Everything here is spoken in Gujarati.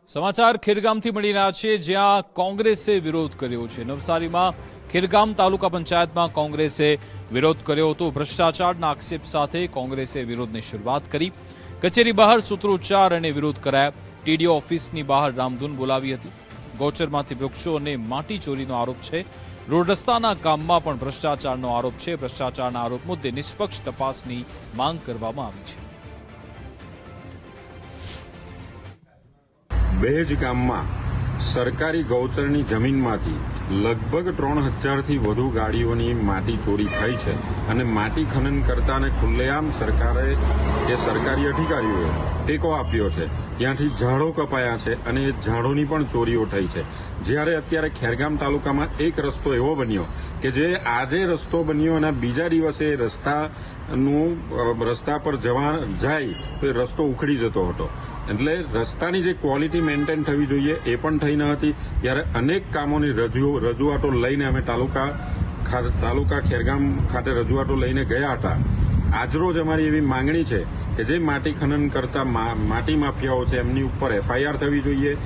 સમાચાર ખેરગામથી મળી રહ્યા છે, જ્યાં કોંગ્રેસે વિરોધ કર્યો છે। નવસારીમાં ખેરગામ તાલુકા પંચાયતમાં કોંગ્રેસે વિરોધ કર્યો હતો। ભ્રષ્ટાચારના આક્ષેપ સાથે કોંગ્રેસે વિરોધની શરૂઆત કરી। કચેરી બહાર સૂત્રોચ્ચાર અને વિરોધ કરાયા। ટીડીઓ ઓફિસની બહાર રામધૂન બોલાવી હતી। ગૌચરમાંથી વૃક્ષો અને માટી ચોરીનો આરોપ છે। રોડ રસ્તાના કામમાં પણ ભ્રષ્ટાચારનો આરોપ છે। ભ્રષ્ટાચારના આરોપ મુદ્દે નિષ્પક્ષ તપાસની માંગ કરવામાં આવી છે। બેજ ગામમાં સરકારી ગૌચરની જમીનમાંથી લગભગ 3000થી વધુ ગાડીઓની માટી ચોરી થઈ છે અને માટી ખનન કરતાને ખુલ્લેઆમ સરકારે જે સરકારી અધિકારીઓએ ટેકો આપ્યો છે, ત્યાંથી ઝાડો કપાયા છે અને એ ઝાડોની પણ ચોરીઓ થઈ છે। જ્યારે અત્યારે ખેરગામ તાલુકામાં એક રસ્તો એવો બન્યો કે જે આજે રસ્તો બન્યો અને બીજા દિવસે રસ્તા પર જાય તો એ રસ્તો ઉખડી જતો હતો। એટલે રસ્તાની જે ક્વોલિટી મેન્ટેન થવી જોઈએ એ પણ થઈ ન હતી। ત્યારે અનેક કામોની રજૂઆતો લઈને અમે તાલુકા ખેરગામ ખાતે રજૂઆતો લઈને ગયા હતા। આજરોજ અમારી એવી માંગણી છે કે જે માટી ખનન કરતા માટી માફિયાઓ છે એમની ઉપર FIR થવી જોઈએ।